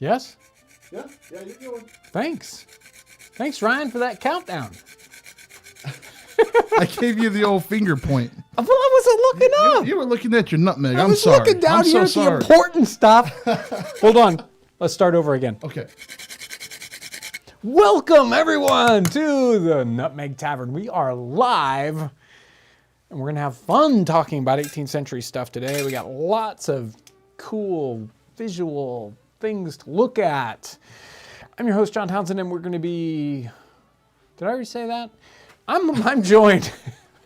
Yes? Yeah, you're going. Thanks. Thanks, Ryan, for that countdown. I gave you the old finger point. Well, I wasn't looking up. You were looking at your nutmeg. I I'm was sorry. looking down I'm here so at sorry. the important stuff. Hold on. Let's start over again. Okay. Welcome, everyone, to the Nutmeg Tavern. We are live, and we're going to have fun talking about 18th century stuff today. We got lots of cool visual things to look at. I'm your host, John Townsend, and we're going to be... Did I already say that? I'm joined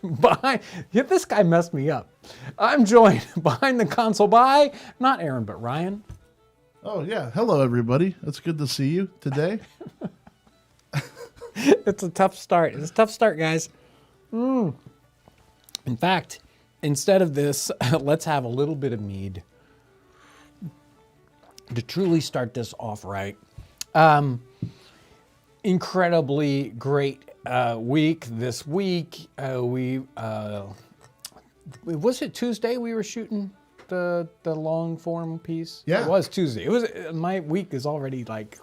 by... Yeah, this guy messed me up. I'm joined behind the console by, not Aaron, but Ryan. Oh, yeah. Hello, everybody. It's good to see you today. It's a tough start. It's a tough start, guys. In fact, instead of this, let's have a little bit of mead to truly start this off right. Incredibly great week this week. Was it Tuesday we were shooting the long form piece? Yeah. It was Tuesday. It was, my week is already like,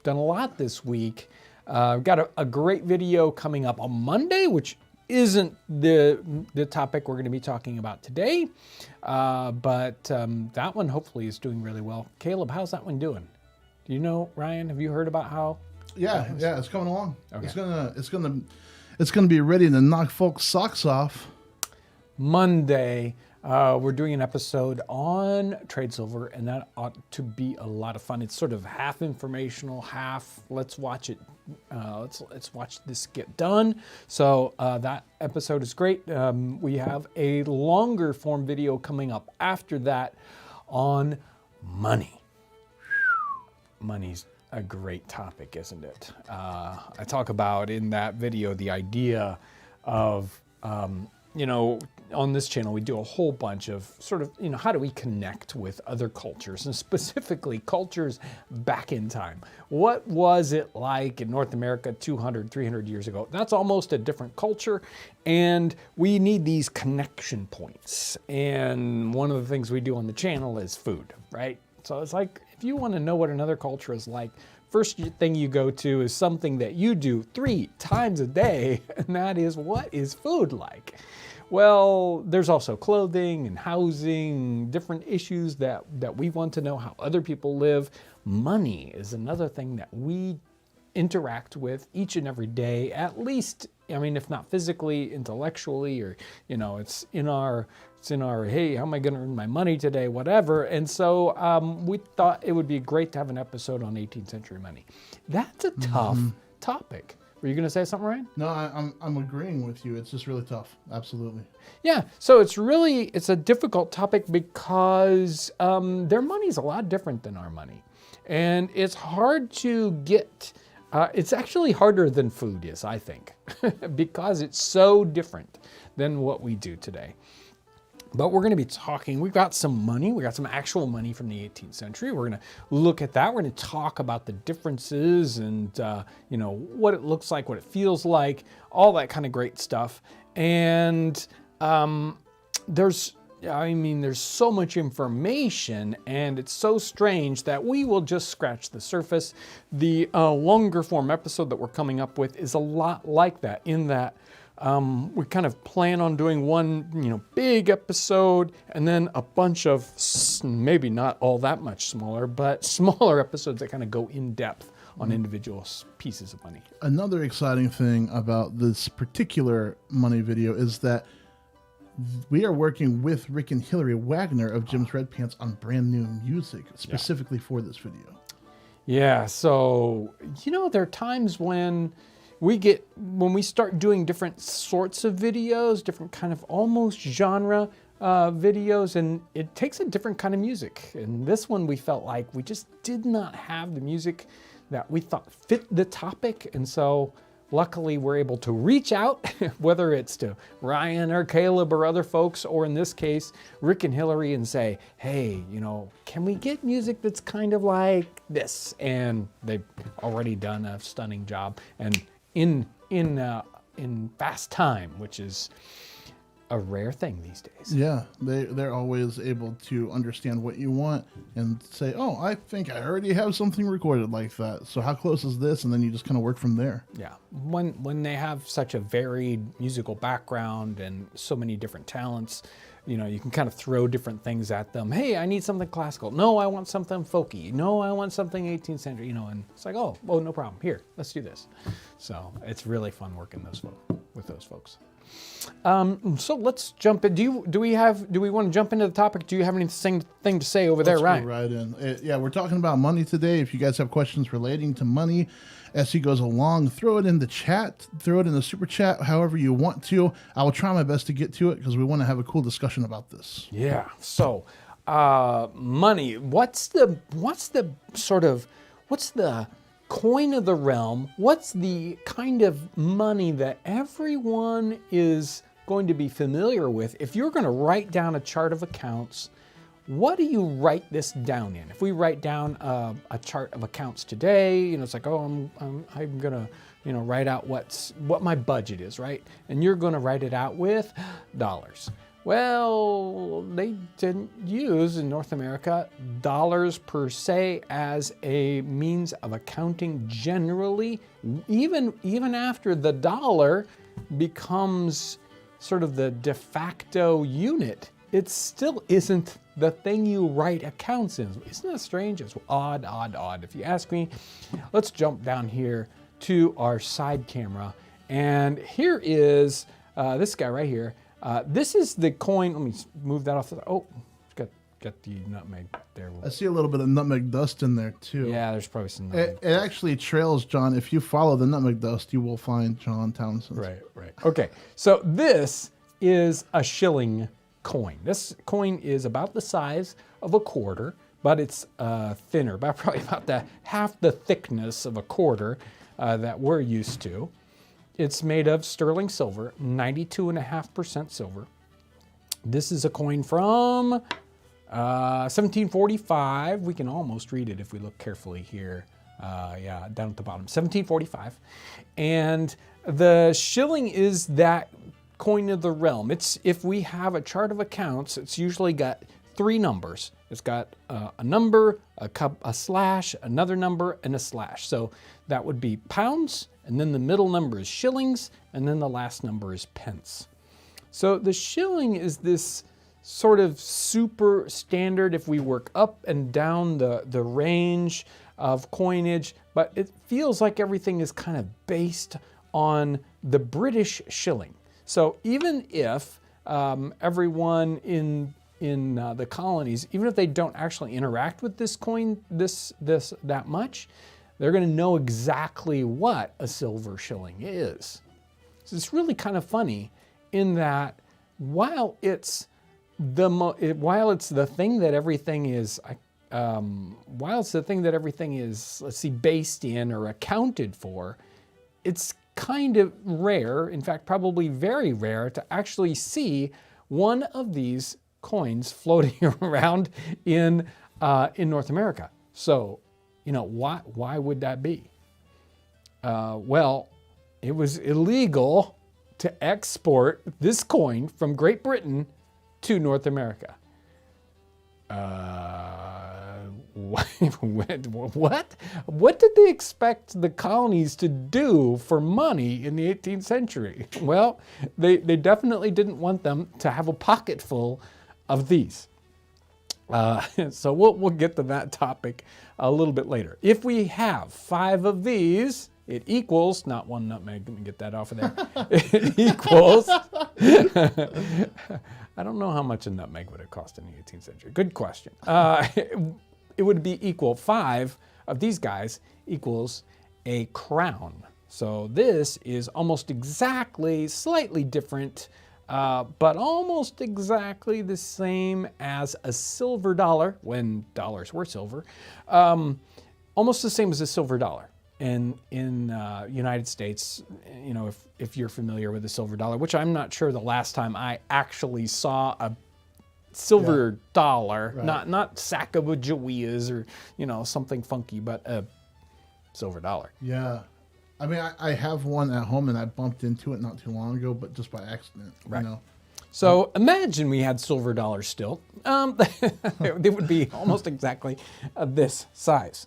done a lot this week. I've got a great video coming up on Monday, which isn't the topic we're going to be talking about today. But that one hopefully is doing really well. Caleb, how's that one doing? Do you know, Ryan, have you heard about how? Yeah, it's coming along. Okay. It's gonna be ready to knock folks' socks off. Monday, we're doing an episode on trade silver, and that ought to be a lot of fun. It's sort of half informational, half let's watch it. Let's watch this get done. So that episode is great. We have a longer form video coming up after that on money. Money's a great topic, isn't it? I talk about in that video the idea of, on this channel, we do a whole bunch of sort of, how do we connect with other cultures, and specifically cultures back in time? What was it like in North America 200, 300 years ago? That's almost a different culture, and we need these connection points. And one of the things we do on the channel is food, right? So it's like, if you want to know what another culture is like, first thing you go to is something that you do 3 times a day, and that is, what is food like? Well, there's also clothing and housing, different issues that we want to know how other people live. Money is another thing that we interact with each and every day, at least, if not physically, intellectually, or, it's in our, hey, how am I going to earn my money today, whatever. And so we thought it would be great to have an episode on 18th century money. That's a tough topic. Were you going to say something, Ryan? No, I'm agreeing with you. It's just really tough. Absolutely. Yeah, so it's a difficult topic because their money is a lot different than our money. And it's hard to get, it's actually harder than food is, I think, because it's so different than what we do today. But we're going to be talking, we've got some money, we got some actual money from the 18th century. We're going to look at that. We're going to talk about the differences and, what it looks like, what it feels like, all that kind of great stuff. And there's so much information, and it's so strange that we will just scratch the surface. The longer form episode that we're coming up with is a lot like that, in that we kind of plan on doing one, big episode, and then a bunch of maybe not all that much smaller, but smaller episodes that kind of go in depth on individual pieces of money. Another exciting thing about this particular money video is that we are working with Rick and Hillary Wagner of Jim's Red Pants on brand new music specifically for this video. Yeah, so, there are times when we start doing different sorts of videos, different kind of almost genre videos, and it takes a different kind of music. And this one we felt like we just did not have the music that we thought fit the topic. And so luckily we're able to reach out, whether it's to Ryan or Caleb or other folks, or in this case, Rick and Hillary, and say, hey, can we get music that's kind of like this? And they've already done a stunning job. And in fast time, which is a rare thing these days. Yeah, they're always able to understand what you want and say, oh, I think I already have something recorded like that. So how close is this? And then you just kind of work from there. Yeah. When they have such a varied musical background and so many different talents, you know, you can kind of throw different things at them. Hey, I need something classical. No, I want something folky. No, I want something 18th century, you know, and it's like, oh, no problem. Here, let's do this. So it's really fun working with those folks. So let's jump in. Do we want to jump into the topic? Do you have anything to say over there, Ryan? Right in. Yeah, we're talking about money today. If you guys have questions relating to money as he goes along, throw it in the chat, throw it in the super chat, however you want to. I will try my best to get to it because we want to have a cool discussion about this. Yeah. So, money. What's the coin of the realm? What's the kind of money that everyone is going to be familiar with? If you're going to write down a chart of accounts, what do you write this down in? If we write down a chart of accounts today, you know, it's like, oh, I'm gonna, you know, write out what my budget is, right? And you're gonna write it out with dollars. Well, they didn't use in North America dollars per se as a means of accounting generally, even after the dollar becomes sort of the de facto unit. It still isn't the thing you write accounts in. Isn't that strange? It's odd. If you ask me, let's jump down here to our side camera. And here is this guy right here. This is the coin. Let me move that off. Oh, got the nutmeg there. I see a little bit of nutmeg dust in there too. Yeah, there's probably some nutmeg. It actually trails John. If you follow the nutmeg dust, you will find John Townsends. Right. Okay, so this is a shilling coin. This coin is about the size of a quarter, but it's thinner, probably about half the thickness of a quarter that we're used to. It's made of sterling silver, 92.5% silver. This is a coin from 1745. We can almost read it if we look carefully here. Yeah, down at the bottom, 1745. And the shilling is that coin of the realm. If we have a chart of accounts, it's usually got three numbers. It's got a number, a slash, another number, and a slash. So that would be pounds, and then the middle number is shillings, and then the last number is pence. So the shilling is this sort of super standard if we work up and down the range of coinage, but it feels like everything is kind of based on the British shilling. So even if everyone in the colonies, even if they don't actually interact with this coin that much, they're going to know exactly what a silver shilling is. So it's really kind of funny in that while it's the thing that everything is, let's see, based in or accounted for, it's kind of rare, in fact, probably very rare, to actually see one of these coins floating around in North America. So, you know, why would that be? Well, it was illegal to export this coin from Great Britain to North America. What? What did they expect the colonies to do for money in the 18th century? Well, they definitely didn't want them to have a pocket full of these. So we'll get to that topic a little bit later. If we have 5 of these, it equals, not one nutmeg, let me get that off of there. It equals, I don't know how much a nutmeg would have cost in the 18th century. Good question. It would be equal, 5 of these guys equals a crown. So this is almost exactly, slightly different, but almost exactly the same as a silver dollar, when dollars were silver, almost the same as a silver dollar. In United States, you know, if you're familiar with the silver dollar, which I'm not sure the last time I actually saw a silver dollar, right. not Sacagaweas or, you know, something funky, but a silver dollar. Yeah. I mean, I have one at home and I bumped into it not too long ago, but just by accident, right. You know? So imagine we had silver dollars still. They would be almost exactly this size.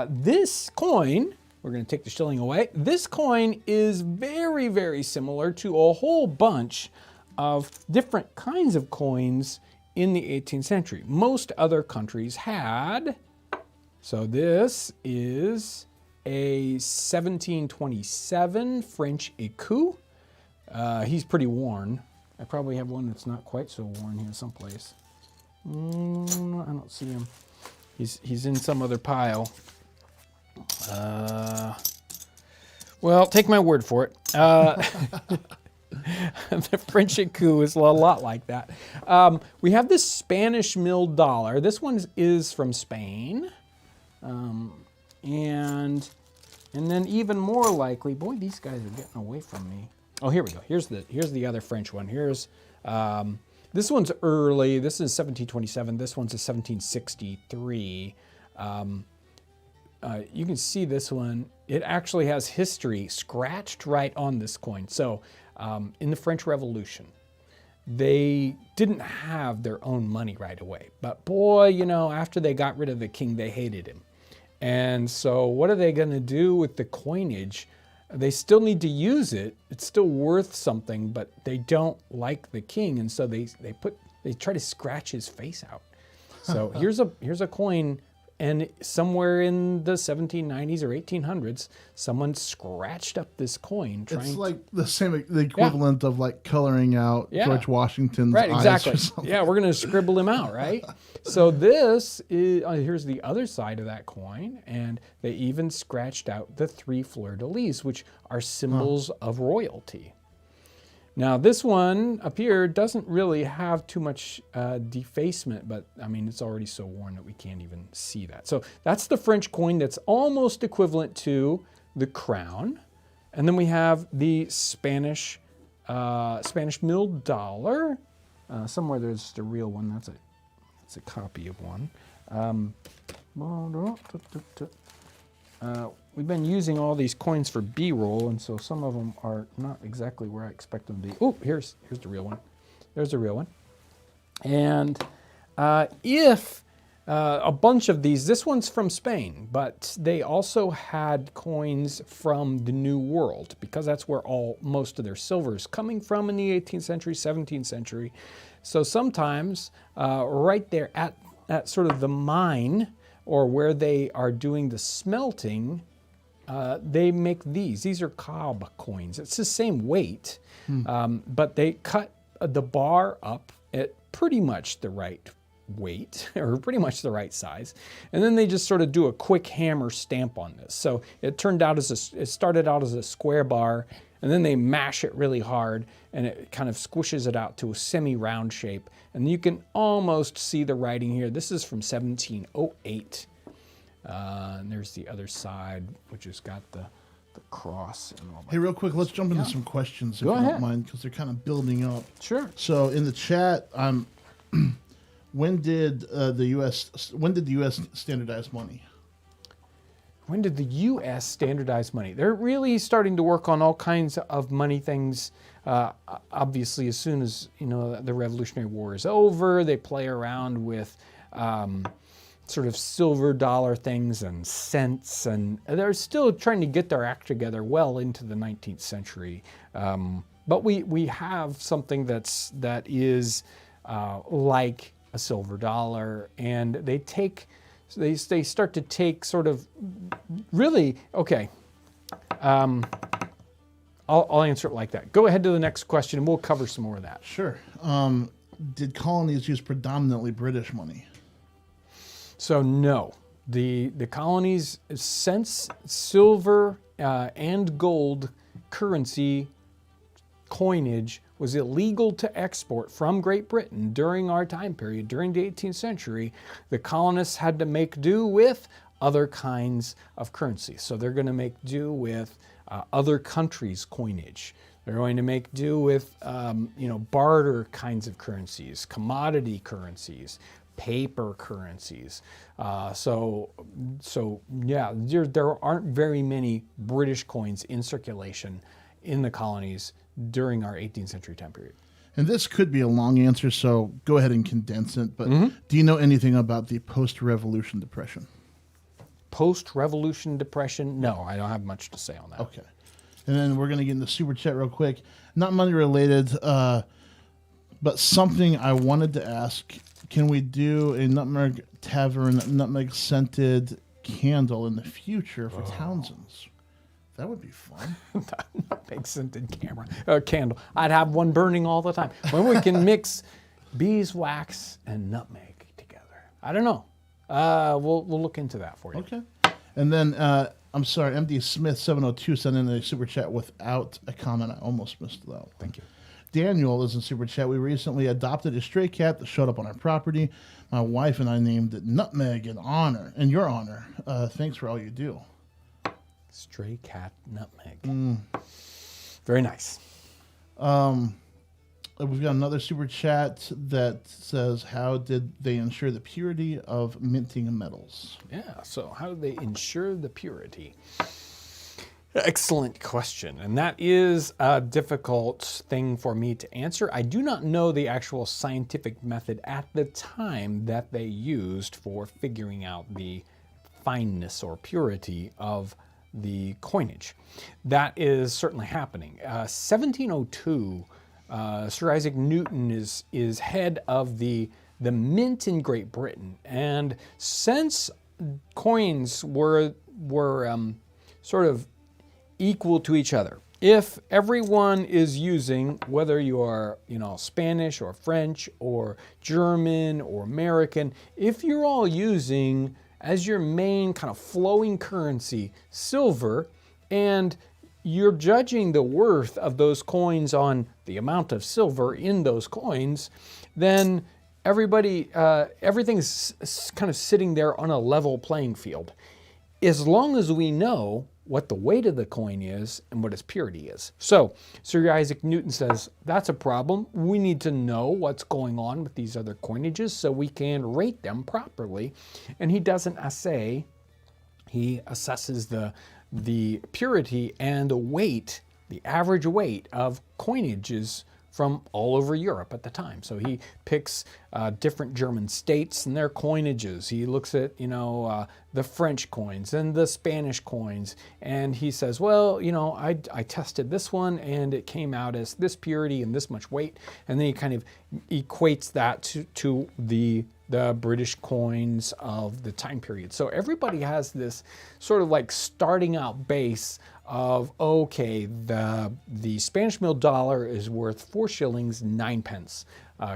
This coin, we're going to take the shilling away. This coin is very, very similar to a whole bunch of different kinds of coins in the 18th century. Most other countries had. So this is a 1727 French écu. He's pretty worn. I probably have one that's not quite so worn here someplace. I don't see him. He's in some other pile. Well, take my word for it. The French écu is a lot like that. We have this Spanish milled dollar. This one is from Spain. And then even more likely, boy, these guys are getting away from me. Oh, here we go. Here's the other French one. Here's this one's early. This is 1727. This one's a 1763. You can see this one. It actually has history scratched right on this coin. So in the French Revolution, they didn't have their own money right away. But boy, you know, after they got rid of the king, they hated him. And so what are they going to do with the coinage? They still need to use it. It's still worth something, but they don't like the king, and so they try to scratch his face out. So here's a coin, and somewhere in the 1790s or 1800s, someone scratched up this coin. It's like the equivalent of like coloring out George Washington's eyes exactly. or something. Yeah, we're going to scribble him out, right? So this is, here's the other side of that coin, and they even scratched out the 3 fleur-de-lis, which are symbols of royalty. Now this one up here doesn't really have too much defacement, but I mean, it's already so worn that we can't even see that. So that's the French coin that's almost equivalent to the crown. And then we have the Spanish milled dollar. Somewhere there's just a real one. That's a copy of one. We've been using all these coins for B-roll, and so some of them are not exactly where I expect them to be. Oh, here's the real one. There's the real one. And if a bunch of these, this one's from Spain, but they also had coins from the New World, because that's where most of their silver is coming from in the 18th century, 17th century. So sometimes right there at sort of the mine, or where they are doing the smelting, they make these. These are Cobb coins. It's the same weight, but they cut the bar up at pretty much the right weight, or pretty much the right size, and then they just sort of do a quick hammer stamp on this. So it started out as a square bar, and then they mash it really hard, and it kind of squishes it out to a semi-round shape. And you can almost see the writing here. This is from 1708. And there's the other side, which has got the cross and all that. Hey, real quick, let's jump into some questions, if you don't mind, because they're kind of building up. Sure. So in the chat, when did the U.S. standardize money? When did the U.S. standardize money? They're really starting to work on all kinds of money things. Obviously, as soon as the Revolutionary War is over, they play around with sort of silver dollar things and cents, and they're still trying to get their act together well into the 19th century. But we have something that is like a silver dollar, and they start to take sort of really, okay, I'll answer it like that. Go ahead to the next question and we'll cover some more of that. Sure. Did colonies use predominantly British money? So no, the colonies, since silver and gold currency coinage was illegal to export from Great Britain during our time period, during the 18th century, the colonists had to make do with other kinds of currency. So they're going to make do with other countries' coinage. They're going to make do with barter kinds of currencies, commodity currencies, paper currencies. So yeah, there aren't very many British coins in circulation in the colonies during our 18th century time period. And this could be a long answer, so go ahead and condense it. But do you know anything about the post-revolution depression? Post-revolution depression? No, I don't have much to say on that. Okay. And then we're going to get into super chat real quick. Not money related, but something I wanted to ask. Can we do a Nutmeg Tavern nutmeg scented candle in the future for Townsends? That would be fun. Nutmeg scented candle. I'd have one burning all the time. When we can mix beeswax and nutmeg together. I don't know. We'll look into that for you. Okay. And then, I'm sorry, MD Smith 702 sent in a super chat without a comment. I almost missed that. Thank you. Daniel is in super chat. We recently adopted a stray cat that showed up on our property. My wife and I named it Nutmeg in your honor. Thanks for all you do. Stray cat nutmeg. Very nice. We've got another super chat that says, how did they ensure the purity of minting metals? Yeah, so how do they ensure the purity? Excellent question. And that is a difficult thing for me to answer. I do not know the actual scientific method at the time that they used for figuring out the fineness or purity of the coinage. That is certainly happening. 1702, Sir Isaac Newton is head of the mint in Great Britain. And since coins were sort of equal to each other, if everyone is using, whether you are Spanish or French or German or American, if you're all using as your main kind of flowing currency silver, and you're judging the worth of those coins on the amount of silver in those coins, then everything's kind of sitting there on a level playing field. As long as we know what the weight of the coin is and what its purity is. So Sir Isaac Newton says, that's a problem. We need to know what's going on with these other coinages so we can rate them properly. And he doesn't assay, he assesses the purity and the weight, the average weight of coinages from all over Europe at the time. So he picks different German states and their coinages. He looks at, the French coins and the Spanish coins. And he says, well, I tested this one and it came out as this purity and this much weight. And then he kind of equates that to the British coins of the time period. So everybody has this sort of like starting out base of, okay, the Spanish mill dollar is worth 4 shillings 9 pence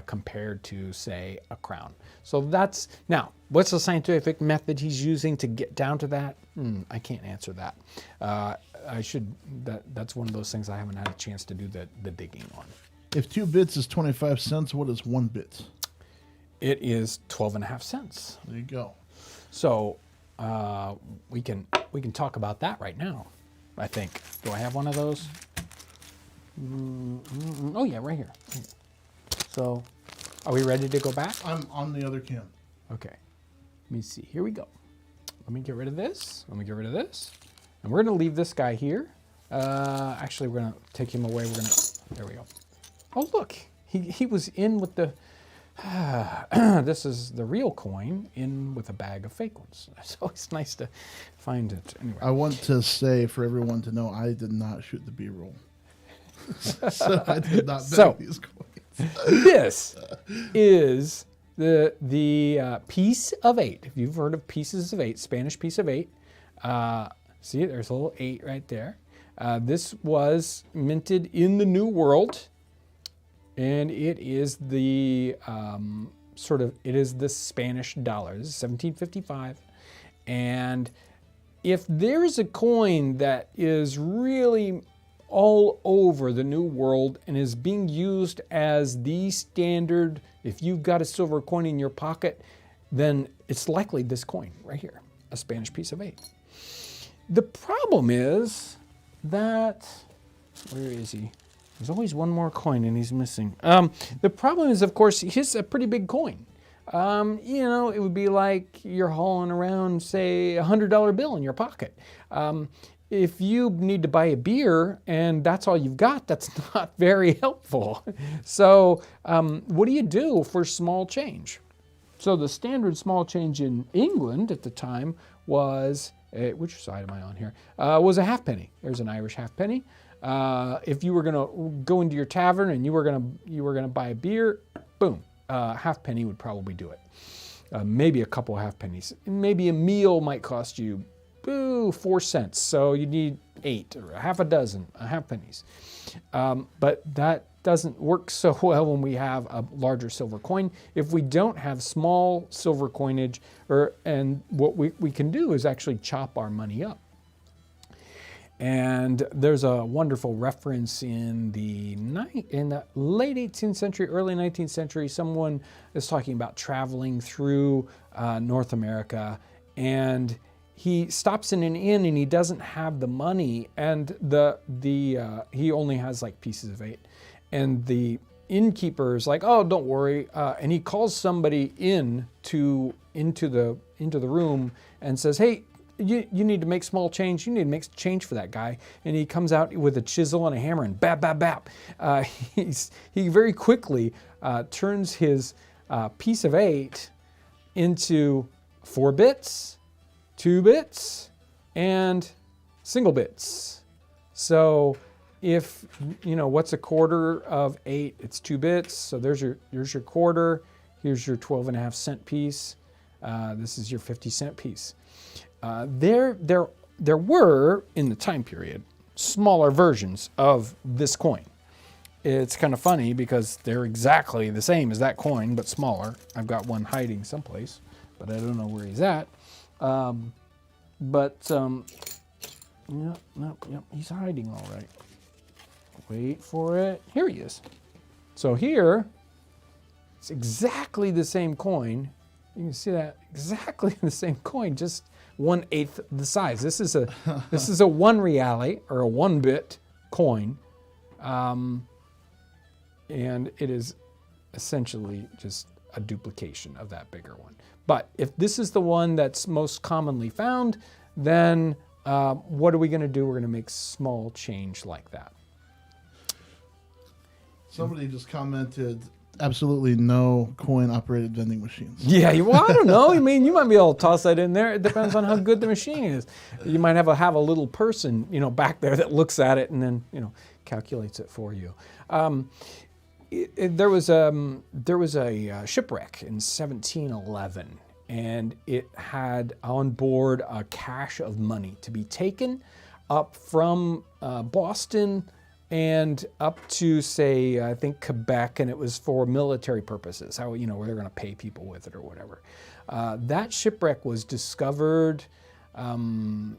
compared to, say, a crown. So that's, now, what's the scientific method he's using to get down to that? I can't answer that. That's one of those things I haven't had a chance to do the digging on. If 2 bits is 25 cents, what is 1 bit? It is 12.5 cents. There you go. So we can talk about that right now, I think. Do I have one of those? Oh yeah, right here. So are we ready to go back? I'm on the other cam. Okay. Let me see. Here we go. Let me get rid of this. Let me get rid of this. And we're going to leave this guy here. Actually, we're going to take him away. There we go. Oh, look. He was in with the... this is the real coin in with a bag of fake ones. It's always nice to find it. Anyway. I want to say for everyone to know I did not shoot the B-roll. So I did not bag these coins. This is the piece of 8. If you've heard of pieces of 8, Spanish piece of 8. See, there's a little 8 right there. This was minted in the New World. And it is the it is the Spanish dollar. This is 1755. And if there's a coin that is really all over the New World and is being used as the standard, if you've got a silver coin in your pocket, then it's likely this coin right here, a Spanish piece of 8. The problem is that, where is he? There's always one more coin and he's missing. The problem is, of course, he's a pretty big coin. It would be like you're hauling around, say, $100 bill in your pocket. if you need to buy a beer and that's all you've got, that's not very helpful. So what do you do for small change? So the standard small change in England at the time was, which side am I on here? Was a halfpenny. There's an Irish halfpenny. If you were going to go into your tavern and you were going to buy a beer, boom, halfpenny would probably do it. Maybe a couple halfpennies. Maybe a meal might cost you 4 cents. So you need 8 or half a dozen halfpennies. But that doesn't work so well when we have a larger silver coin. If we don't have small silver coinage, and what we can do is actually chop our money up. And there's a wonderful reference in the late 18th century, early 19th century. Someone is talking about traveling through North America, and he stops in an inn and he doesn't have the money, and he only has like pieces of 8. And the innkeeper is like, "Oh, don't worry," and he calls somebody into the room and says, "Hey, you need to make small change. You need to make change for that guy." And he comes out with a chisel and a hammer and bap, bap, bap. He very quickly turns his piece of 8 into 4 bits, 2 bits, and single bits. So if, what's a quarter of 8? It's 2 bits. So there's your quarter. Here's your 12.5 cent piece. This is your 50 cent piece. There were, in the time period, smaller versions of this coin. It's kind of funny because they're exactly the same as that coin, but smaller. I've got one hiding someplace, but I don't know where he's at. Yep, he's hiding all right. Wait for it. Here he is. So here, it's exactly the same coin. You can see that, exactly the same coin, just 1/8 the size. This is a 1 reale or a 1 bit coin, and it is essentially just a duplication of that bigger one. But if this is the one that's most commonly found, then what are we going to do? We're going to make small change like that. Somebody just commented, absolutely no coin-operated vending machines. Yeah, well, I don't know. I mean, you might be able to toss that in there. It depends on how good the machine is. You might have a little person, back there that looks at it and then, calculates it for you. There was a shipwreck in 1711, and it had on board a cache of money to be taken up from Boston and up to, say, I think Quebec, and it was for military purposes, where they're going to pay people with it or whatever. That shipwreck was discovered in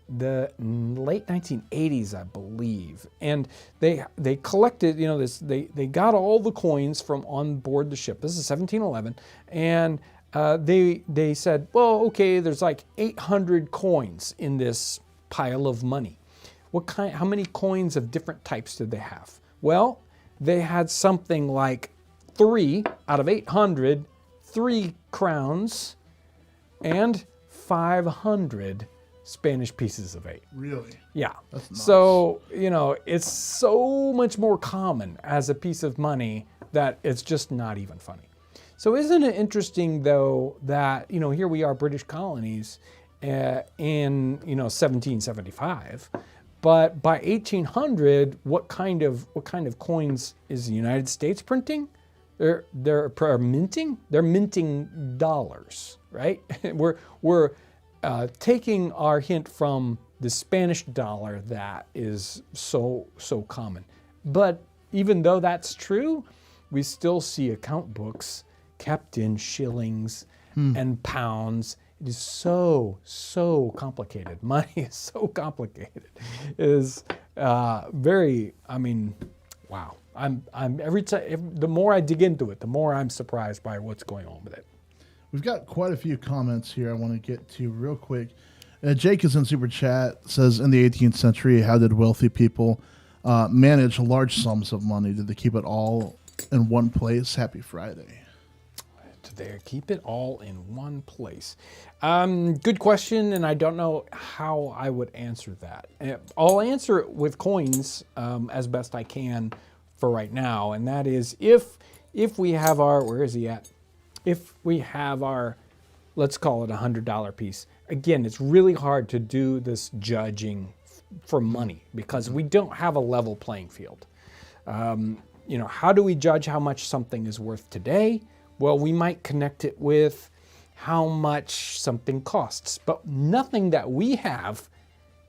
the late 1980s, I believe, and they collected, they got all the coins from on board the ship. This is 1711, and they said, well, okay, there's like 800 coins in this pile of money. How many coins of different types did they have? Well, they had something like 3 out of 800, 3 crowns, and 500 Spanish pieces of 8. Really? Yeah. That's nuts. So, it's so much more common as a piece of money that it's just not even funny. So isn't it interesting, though, that, here we are, British colonies, in, 1775, but by 1800, what kind of coins is the United States printing? They're minting. They're minting dollars, right? We're taking our hint from the Spanish dollar that is so common. But even though that's true, we still see account books kept in shillings and pounds. It is so complicated. Money is so complicated. It is very. I mean, wow. I'm every time. The more I dig into it, the more I'm surprised by what's going on with it. We've got quite a few comments here I want to get to real quick. Jake is in Super Chat, says, in the 18th century, how did wealthy people manage large sums of money? Did they keep it all in one place? Happy Friday. there. Keep it all in one place. Good question, and I don't know how I would answer that. I'll answer it with coins as best I can for right now, and that is if we have our, where is he at? If we have our, let's call it $100 piece. Again, it's really hard to do this judging for money because we don't have a level playing field. You know, how do we judge how much something is worth today? Well, we might connect it with how much something costs, but nothing that we have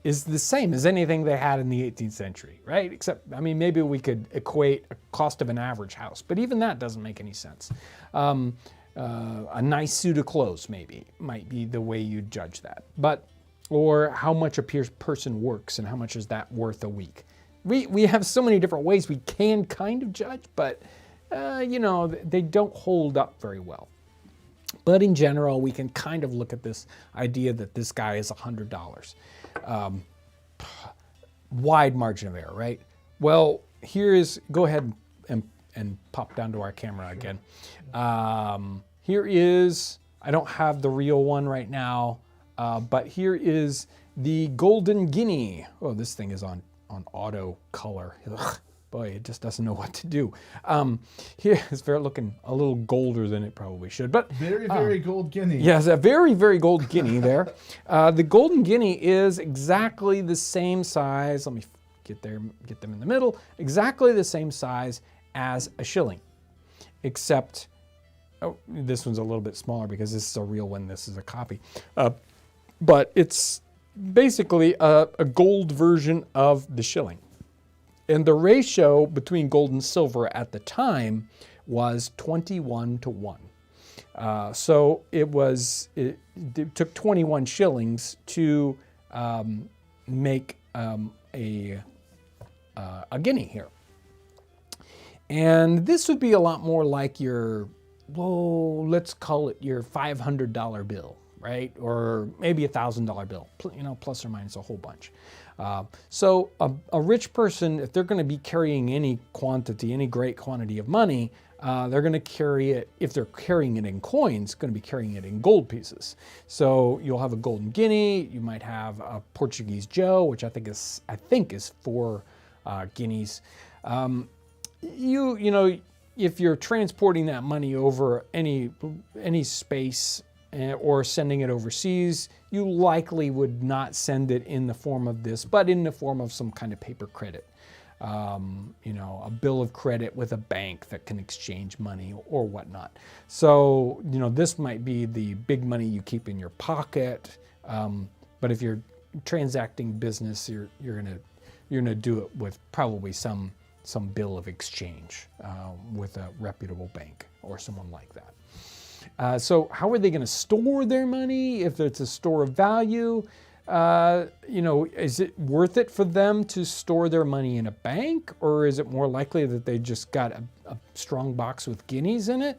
is the same as anything they had in the 18th century, right? Except, I mean, maybe we could equate a cost of an average house, but even that doesn't make any sense. A nice suit of clothes maybe might be the way you judge that, or how much a person works and how much is that worth a week. We have so many different ways we can kind of judge, but you know, they don't hold up very well. But in general, we can kind of look at this idea that this guy is $100. Wide margin of error, right? Well, here is, go ahead and pop down to our camera again. Here is, I don't have the real one right now, but here is the Golden Guinea. Oh, this thing is on auto color. Ugh, boy, it just doesn't know what to do. Here it's very looking a little golder than it probably should, but very gold guinea. Yes, a very gold guinea there. The Golden Guinea is exactly the same size. Let me get them in the middle. Exactly the same size as a shilling, except this one's a little bit smaller because this is a real one. This is a copy, but it's basically a gold version of the shilling. And the ratio between gold and silver at the time was 21 to 1. So it took 21 shillings to make a guinea here. And this would be a lot more like your, well, let's call it your $500 bill, right? Or maybe $1,000 bill, you know, plus or minus a whole bunch. So a rich person, if they're going to be carrying any great quantity of money, they're going to carry it, if they're carrying it in coins, going to be carrying it in gold pieces. So you'll have a golden guinea, you might have a Portuguese Joe, which I think is 4 guineas. You know, if you're transporting that money over any space or sending it overseas, you likely would not send it in the form of this, but in the form of some kind of paper credit. You know, a bill of credit with a bank that can exchange money or whatnot. So, you know, this might be the big money you keep in your pocket. But if you're transacting business, you're gonna do it with probably some bill of exchange with a reputable bank or someone like that. So how are they going to store their money? If it's a store of value, you know, is it worth it for them to store their money in a bank, or is it more likely that they just got a strong box with guineas in it?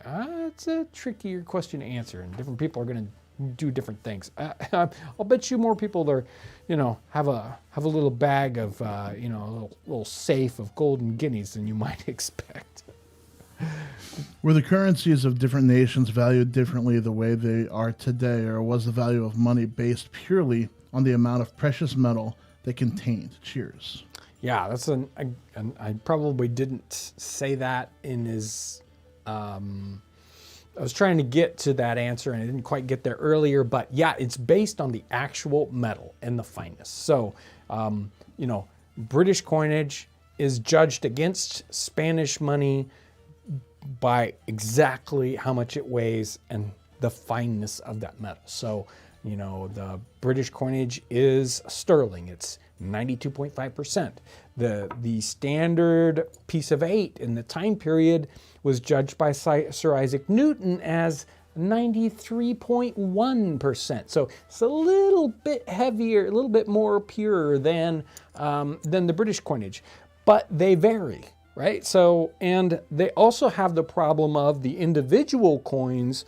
It's a trickier question to answer, and different people are going to do different things. I'll bet you more people are, you know, have a little bag of, you know, a little safe of golden guineas than you might expect. Were the currencies of different nations valued differently the way they are today, or was the value of money based purely on the amount of precious metal they contained? Cheers. Yeah, that's I probably didn't say that in his. I was trying to get to that answer and I didn't quite get there earlier, but yeah, it's based on the actual metal and the fineness. So, you know, British coinage is judged against Spanish money by exactly how much it weighs and the fineness of that metal. So, you know, the British coinage is sterling. It's 92.5%. The standard piece of 8 in the time period was judged by Sir Isaac Newton as 93.1%. So it's a little bit heavier, a little bit more pure than the British coinage, but they vary, right? So, and they also have the problem of the individual coins.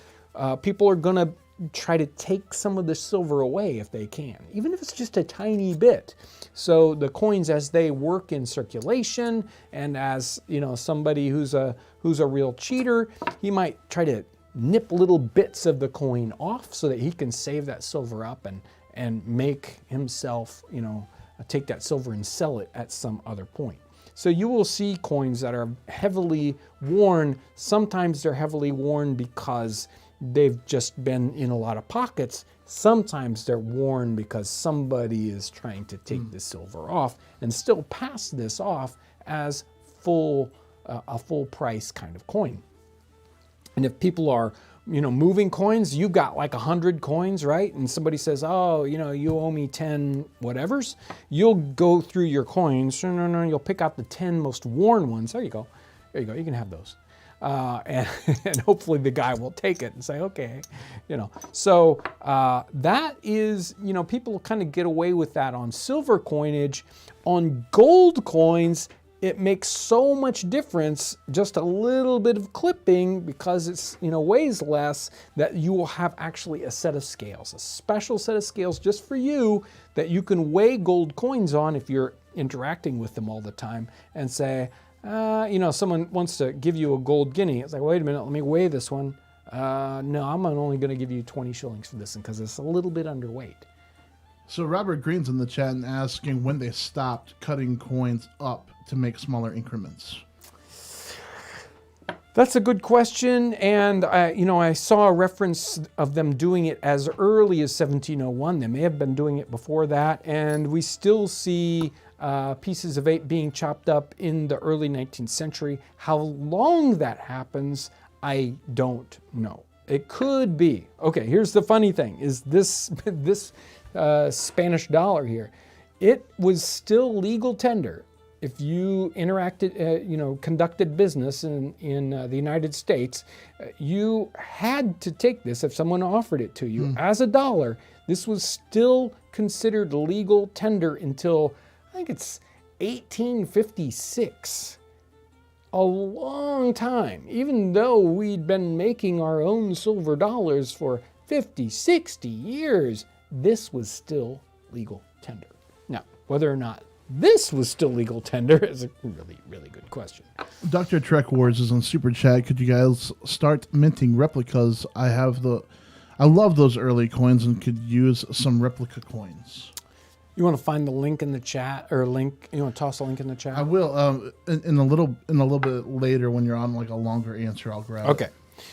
People are going to try to take some of the silver away if they can, even if it's just a tiny bit. So the coins, as they work in circulation, and as somebody who's a real cheater, he might try to nip little bits of the coin off so that he can save that silver up and make himself, take that silver and sell it at some other point. So you will see coins that are heavily worn. Sometimes they're heavily worn because they've just been in a lot of pockets. Sometimes they're worn because somebody is trying to take the silver off and still pass this off as a full price kind of coin. And if people are, moving coins, you got like 100 coins, right? And somebody says, oh, you owe me 10 whatevers. You'll go through your coins. No, you'll pick out the 10 most worn ones. There you go. There you go. You can have those. And hopefully the guy will take it and say, okay, So that is, people kind of get away with that on silver coinage. On gold coins, it makes so much difference, just a little bit of clipping, because it's, weighs less, that you will have actually a set of scales, a special set of scales just for you that you can weigh gold coins on if you're interacting with them all the time and say, someone wants to give you a gold guinea. It's like, wait a minute, let me weigh this one. No, I'm only going to give you 20 shillings for this one because it's a little bit underweight. So Robert Green's in the chat and asking when they stopped cutting coins up to make smaller increments. That's a good question, and I saw a reference of them doing it as early as 1701. They may have been doing it before that, and we still see pieces of 8 being chopped up in the early 19th century. How long that happens, I don't know. It could be. Okay, here's the funny thing, is this Spanish dollar here. It was still legal tender. If you interacted, conducted business in the United States, you had to take this if someone offered it to you as a dollar. This was still considered legal tender until, I think it's 1856. A long time, even though we'd been making our own silver dollars for 50, 60 years, this was still legal tender. Now, whether or not this was still legal tender is a really, really good question. Dr. Trek Wars is on Super Chat. Could you guys start minting replicas? I love those early coins and could use some replica coins. You want to find the link in the chat, or you want to toss a link in the chat? I will. In a little bit later, when you're on like a longer answer, I'll grab it. Okay.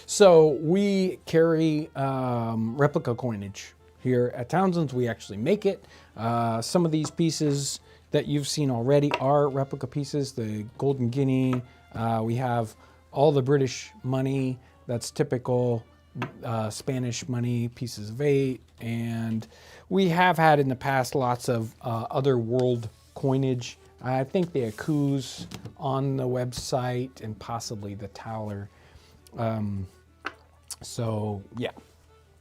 So we carry replica coinage here at Townsends. We actually make it. Some of these pieces that you've seen already are replica pieces. The Golden Guinea. We have all the British money that's typical, Spanish money, pieces of 8, and we have had in the past lots of other world coinage. I think the Aku's on the website and possibly the Towler. So yeah,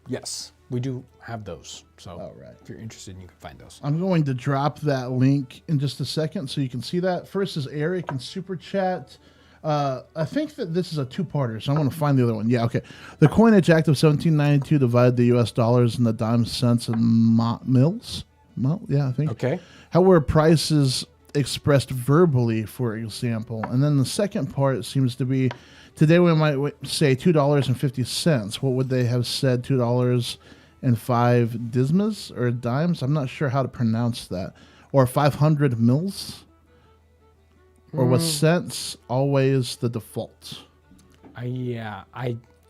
yes, we do have those. So all right. If you're interested, you can find those. I'm going to drop that link in just a second so you can see that. First is Eric in Super Chat. I think that this is a two-parter, so I want to find the other one. Yeah, okay. The Coinage Act of 1792 divided the U.S. dollars into dimes, cents, and mils. Well, yeah, I think. Okay. How were prices expressed verbally, for example? And then the second part seems to be, today we might say $2.50. What would they have said? $2.05 dismas or dimes? I'm not sure how to pronounce that. Or 500 mils? Or was cents always the default? Yeah,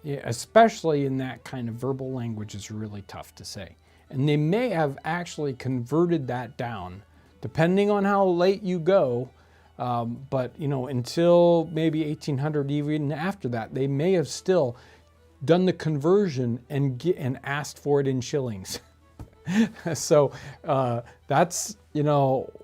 especially in that kind of verbal language is really tough to say. And they may have actually converted that down, depending on how late you go. But until maybe 1800, even after that, they may have still done the conversion and asked for it in shillings. So that's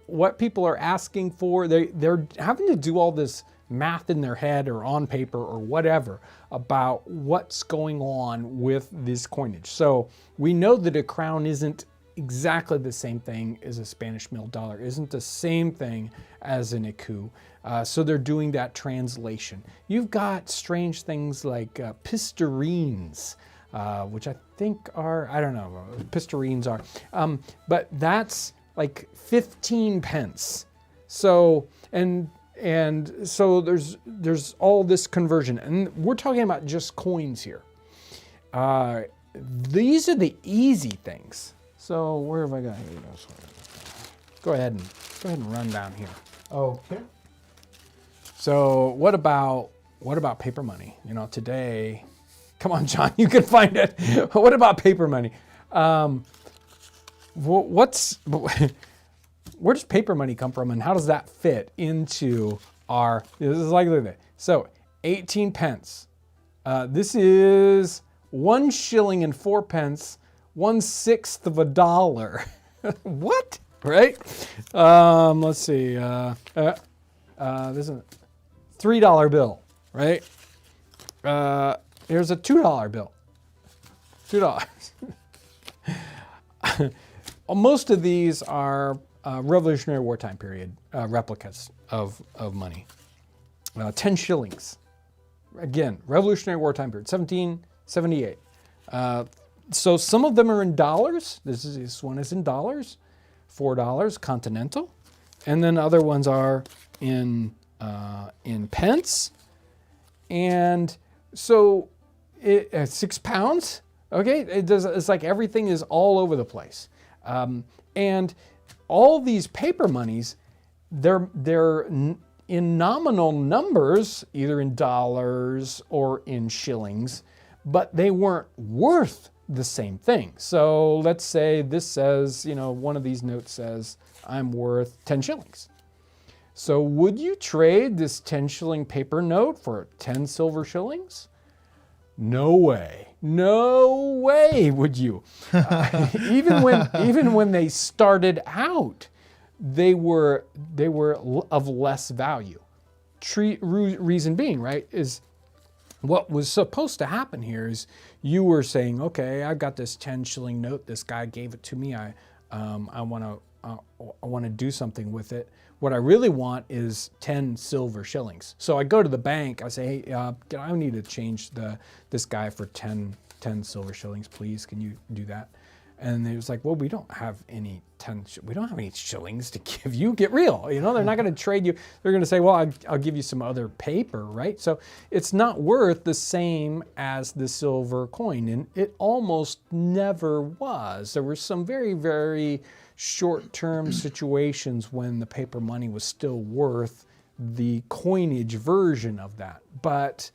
what people are asking for. They're having to do all this math in their head or on paper or whatever about what's going on with this coinage. So we know that a crown isn't exactly the same thing as a Spanish mil dollar, isn't the same thing as an écu. So they're doing that translation. You've got strange things like pistarines. which I think are, I don't know, pistarines are. But that's like 15 pence. So, and so there's all this conversion. And we're talking about just coins here. These are the easy things. So where have I got? Here we go. Go ahead and run down here. Okay. So what about paper money? You know, today, come on, John, you can find it. What about paper money? Where does paper money come from, and how does that fit into our? This is like, look at that. So 18 pence. This is 1 shilling and 4 pence, 1/6 of a dollar. What? Right? Let's see. This is a $3 bill, right? Here's a $2 bill. $2. Most of these are Revolutionary War time period replicas of money. 10 shillings. Again, Revolutionary War time period, 1778. So some of them are in dollars. This one is in dollars. $4 continental, and then other ones are in pence, and so it 6 pounds. Okay, it's like everything is all over the place, and all these paper monies, they're in nominal numbers, either in dollars or in shillings, but they weren't worth the same thing. So let's say this says, you know, one of these notes says, I'm worth 10 shillings. So would you trade this 10 shilling paper note for 10 silver shillings? No way. No way would you. Even when they started out, they were of less value. Reason being, right, is what was supposed to happen here is you were saying, okay, I've got this 10 shilling note. This guy gave it to me. I want to do something with it. What I really want is 10 silver shillings. So I go to the bank. I say, hey, I need to change this guy for 10 silver shillings, please. Can you do that? And it was like, well, we don't have any shillings to give you. Get real. You know, they're not going to trade you. They're going to say, well, I'll give you some other paper, right? So it's not worth the same as the silver coin. And it almost never was. There were some very, very short-term situations when the paper money was still worth the coinage version of that. But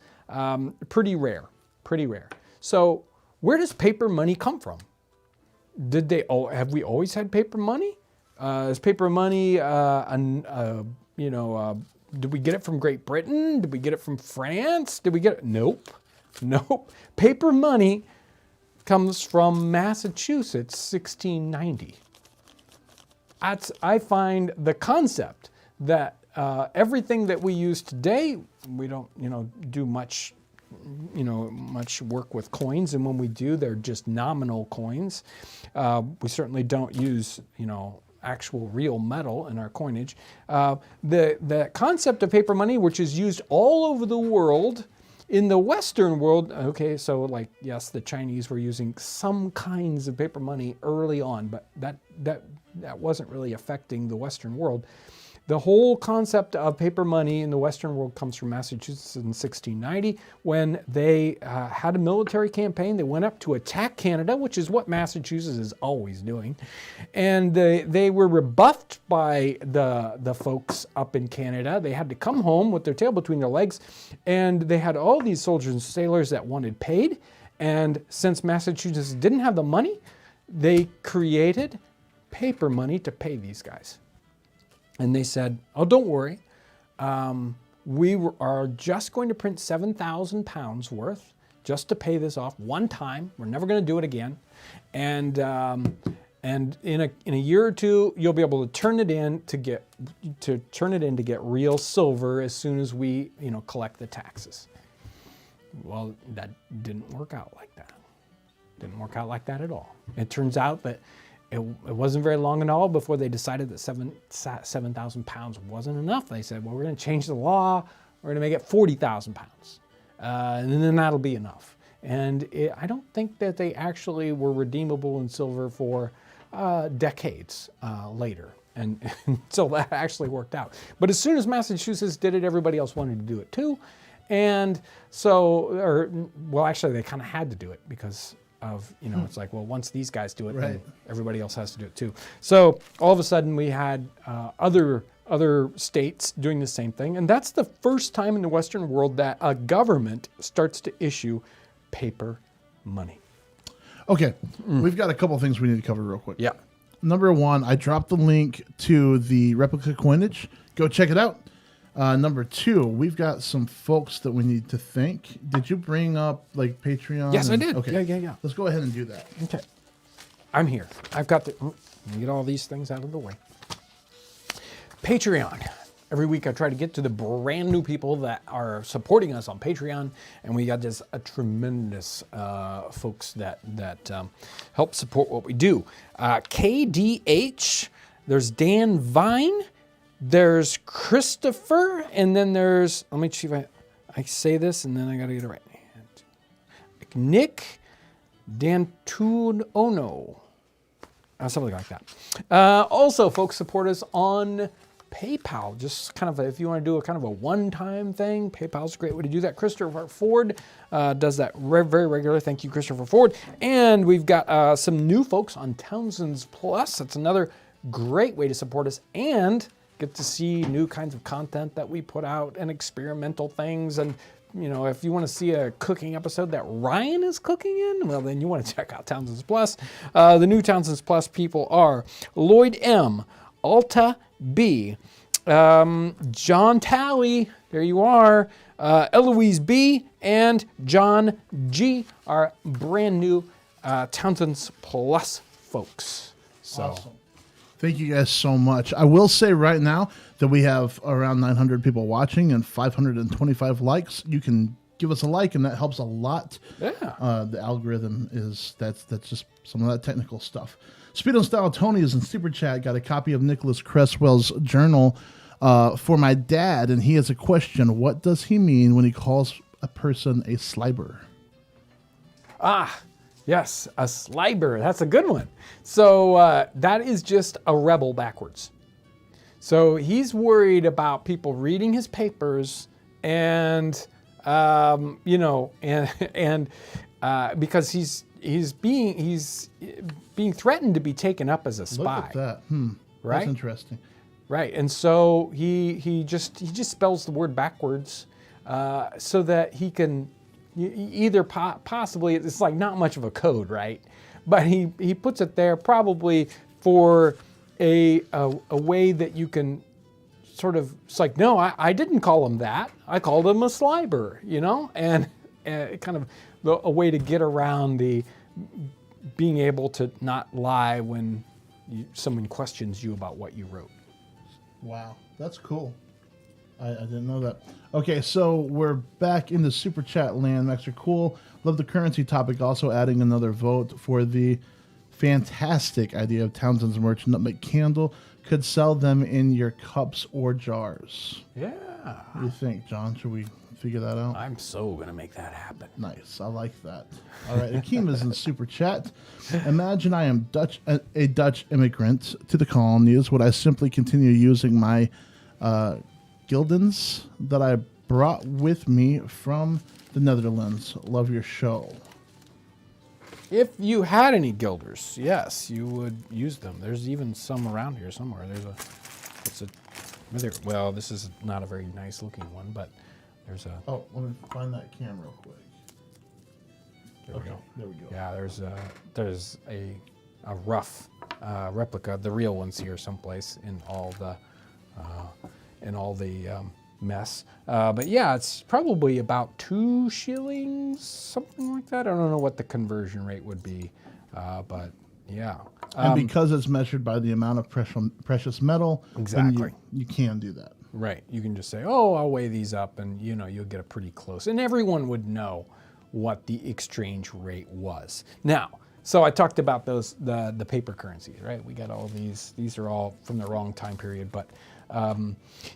pretty rare, pretty rare. So where does paper money come from? Have we always had paper money? Is paper money, did we get it from Great Britain? Did we get it from France? Did we get it? Nope. Paper money comes from Massachusetts, 1690. I find the concept that everything that we use today, we don't, do much work with coins, and when we do, they're just nominal coins. We certainly don't use, actual real metal in our coinage. The concept of paper money, which is used all over the world, in the Western world, okay, so like, yes, the Chinese were using some kinds of paper money early on, but that wasn't really affecting the Western world. The whole concept of paper money in the Western world comes from Massachusetts in 1690 when they had a military campaign. They went up to attack Canada, which is what Massachusetts is always doing. And they were rebuffed by the folks up in Canada. They had to come home with their tail between their legs. And they had all these soldiers and sailors that wanted paid. And since Massachusetts didn't have the money, they created paper money to pay these guys. And they said, oh, don't worry. We are just going to print 7,000 pounds worth just to pay this off one time. We're never going to do it again. And in a year or two, you'll be able to turn it in to get real silver as soon as we, collect the taxes. Well, that didn't work out like that. Didn't work out like that at all. It turns out that it wasn't very long at all before they decided that 7,000 pounds wasn't enough. They said, well, we're going to change the law. We're going to make it 40,000 pounds. And then that'll be enough. And I don't think that they actually were redeemable in silver for decades later, and until that actually worked out. But as soon as Massachusetts did it, everybody else wanted to do it too. And so, well, actually, they kind of had to do it because of, it's like, well, once these guys do it, then everybody else has to do it too. So all of a sudden we had other states doing the same thing. And that's the first time in the Western world that a government starts to issue paper money. Okay, we've got a couple things we need to cover real quick. Yeah. Number one, I dropped the link to the Replica Coinage. Go check it out. Number two, we've got some folks that we need to thank. Did you bring up like Patreon? Yes, I did. Okay. Yeah. Let's go ahead and do that. Okay. I'm here. I've got let me get all these things out of the way. Patreon. Every week I try to get to the brand new people that are supporting us on Patreon, and we got just a tremendous folks that help support what we do. KDH, there's Dan Vine, there's Christopher, and then there's, let me see if I say this, and then I got to get it right. Nick Dantuono, something like that. Also, folks support us on PayPal, just kind of if you want to do a kind of a one-time thing, PayPal's a great way to do that. Christopher Ford does that very regularly. Thank you, Christopher Ford. And we've got some new folks on Townsends Plus. That's another great way to support us and get to see new kinds of content that we put out and experimental things. And if you want to see a cooking episode that Ryan is cooking in, well, then you want to check out Townsends Plus. The new Townsends Plus people are Lloyd M, Alta B, John Talley, there you are, Eloise B, and John G are brand new Townsends Plus folks. So. Awesome. Thank you guys so much. I will say right now that we have around 900 people watching and 525 likes. You can give us a like, and that helps a lot. Yeah. The algorithm that's just some of that technical stuff. Speed and Style Tony is in Super Chat. Got a copy of Nicholas Cresswell's journal for my dad, and he has a question. What does he mean when he calls a person a sliber? Yes, a sliber. That's a good one. So that is just a rebel backwards. So he's worried about people reading his papers and because he's being threatened to be taken up as a spy. Look at that. Right? That's interesting. Right, and so he just spells the word backwards so that he can either possibly, it's like not much of a code, right? But he puts it there probably for a way that you can sort of, it's like, no, I didn't call him that. I called him a sliber, and kind of a way to get around the being able to not lie when someone questions you about what you wrote. Wow, that's cool. I didn't know that. Okay, so we're back in the Super Chat land. Max are cool. Love the currency topic. Also adding another vote for the fantastic idea of Townsend's merch Nutmeg Candle. Could sell them in your cups or jars. Yeah. What do you think, John? Should we figure that out? I'm so going to make that happen. Nice. I like that. All right. Akeem is in Super Chat. Imagine I am a Dutch immigrant to the colonies. Would I simply continue using my guildens that I brought with me from the Netherlands? Love your show. If you had any guilders, yes, you would use them. There's even some around here somewhere. Well, this is not a very nice looking one, but there's a... Oh, let me find that camera real quick. There we go. There we go. Yeah, there's a rough replica, the real one's here someplace in all the mess. But yeah, it's probably about 2 shillings, something like that. I don't know what the conversion rate would be, but yeah. And because it's measured by the amount of precious metal, exactly, you can do that. Right. You can just say, oh, I'll weigh these up, and you'll get a pretty close. And everyone would know what the exchange rate was. Now, So I talked about the paper currencies, right? We got all these. These are all from the wrong time period, but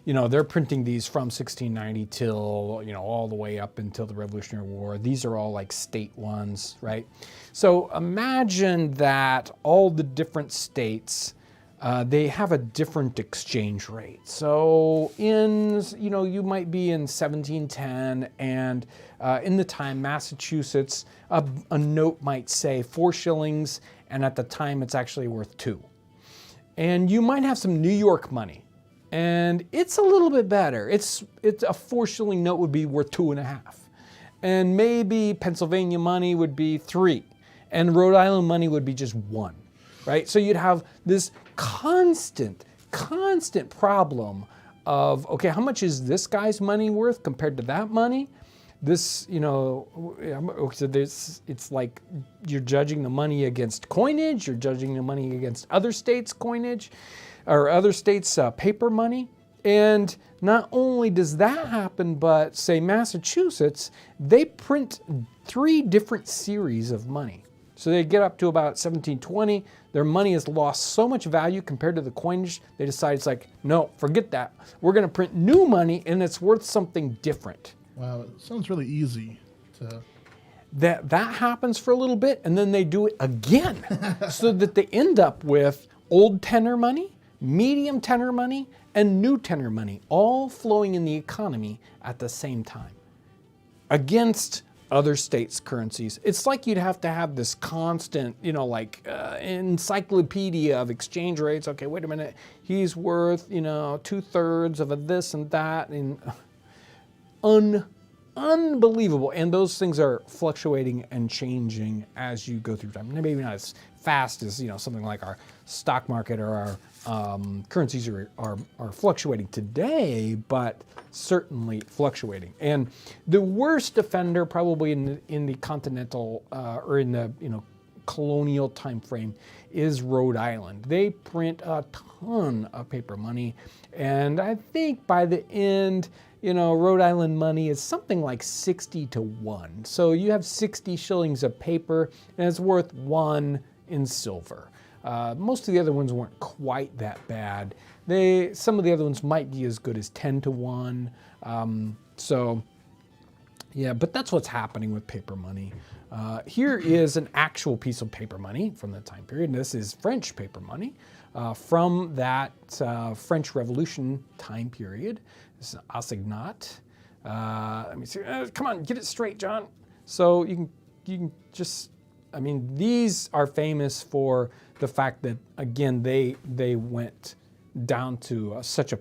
they're printing these from 1690 till all the way up until the Revolutionary War. These are all like state ones, right? So imagine that all the different states. They have a different exchange rate. So you might be in 1710, and in the time, Massachusetts, a note might say 4 shillings, and at the time it's actually worth 2. And you might have some New York money, and it's a little bit better. It's a 4 shilling note would be worth 2.5. And maybe Pennsylvania money would be 3, and Rhode Island money would be just 1. Right? So you'd have this constant problem of, okay, how much is this guy's money worth compared to that money? This, it's like you're judging the money against coinage, you're judging the money against other states' coinage, or other states' paper money. And not only does that happen, but say Massachusetts, they print 3 different series of money. So they get up to about 1720. Their money has lost so much value compared to the coinage, they decide it's like, no, forget that. We're going to print new money, and it's worth something different. Wow, it sounds really easy to... That happens for a little bit, and then they do it again. So that they end up with old tenor money, medium tenor money, and new tenor money, all flowing in the economy at the same time. Against other states' currencies. It's like you'd have to have this constant, encyclopedia of exchange rates. Okay, wait a minute. He's worth, 2/3 of a this and that. And unbelievable. And those things are fluctuating and changing as you go through time. Maybe not as fast as, something like our stock market or our currencies are fluctuating today, but certainly fluctuating. And the worst offender probably in the continental or in the colonial time frame is Rhode Island. They print a ton of paper money, and I think by the end, Rhode Island money is something like 60-1. So you have 60 shillings of paper, and it's worth 1 in silver. Most of the other ones weren't quite that bad. Some of the other ones might be as good as 10-1. But that's what's happening with paper money. Here is an actual piece of paper money from the time period. And this is French paper money from that French Revolution time period. This is assignat. Let me see. Come on, get it straight, John. So you can just. These are famous for the fact that, again, they went down to such a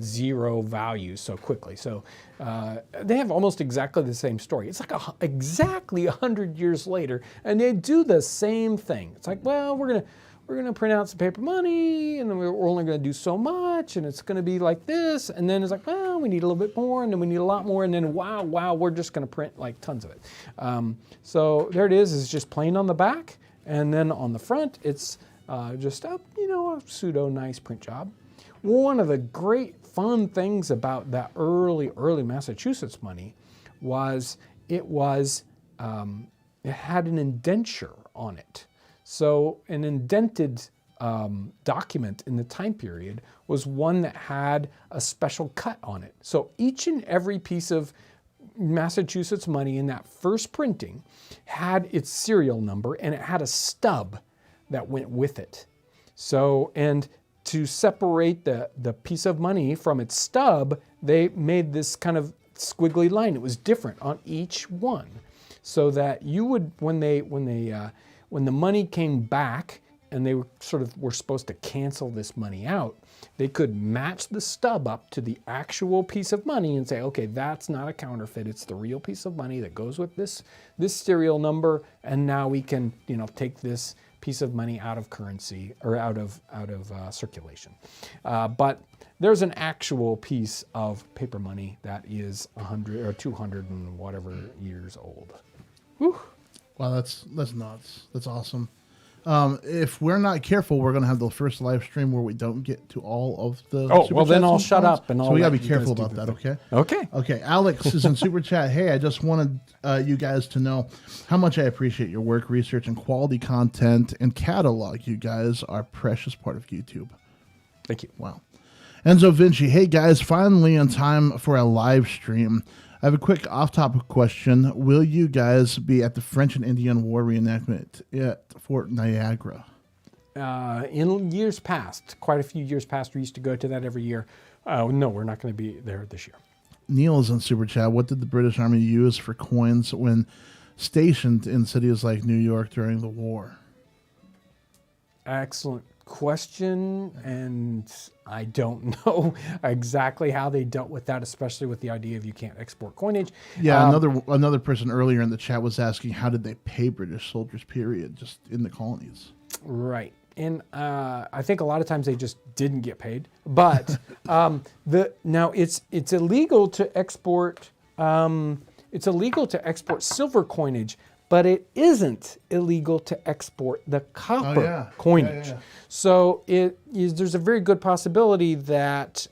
zero value so quickly. So they have almost exactly the same story. It's like exactly 100 years later, and they do the same thing. It's like, well, we're gonna print out some paper money, and then we're only gonna do so much, and it's gonna be like this. And then it's like, well, we need a little bit more, and then we need a lot more, and then wow, we're just gonna print like tons of it. So there it is. It's just plain on the back, and then on the front, it's just a pseudo nice print job. One of the great fun things about that early Massachusetts money was it had an indenture on it. So an indented document in the time period was one that had a special cut on it. So each and every piece of Massachusetts money in that first printing had its serial number, and it had a stub that went with it. So, and to separate the piece of money from its stub, they made this kind of squiggly line. It was different on each one, so that you would, when the money came back and they were supposed to cancel this money out, they could match the stub up to the actual piece of money and say, okay, that's not a counterfeit. It's the real piece of money that goes with this serial number, and now we can take this piece of money out of currency or out of circulation. But there's an actual piece of paper money that is 100 or 200 and whatever years old. Whew. Wow, that's nuts. That's awesome. If we're not careful, we're going to have the first live stream where we don't get to all of the. Oh, super well, then chats I'll and shut comments. up and so I'll we gotta let be you careful guys do about the that. thing. Okay. Okay. Okay. Alex is in super chat. Hey, I just wanted you guys to know how much I appreciate your work, research, and quality content and catalog. You guys are a precious part of YouTube. Thank you. Wow. Enzo Vinci. Hey guys, finally on time for a live stream. I have a quick off-topic question. Will you guys be at the French and Indian War reenactment at Fort Niagara? In years past, quite a few years past, we used to go to that every year. No, we're not going to be there this year. Neil is in Super Chat. What did the British Army use for coins when stationed in cities like New York during the war? Excellent question, and I don't know exactly how they dealt with that, especially with the idea of you can't export coinage. Yeah, another person earlier in the chat was asking how did they pay British soldiers, period, just in the colonies. Right. And I think a lot of times they just didn't get paid. But now it's illegal to export silver coinage, but it isn't illegal to export the copper coinage. Yeah. So there's a very good possibility that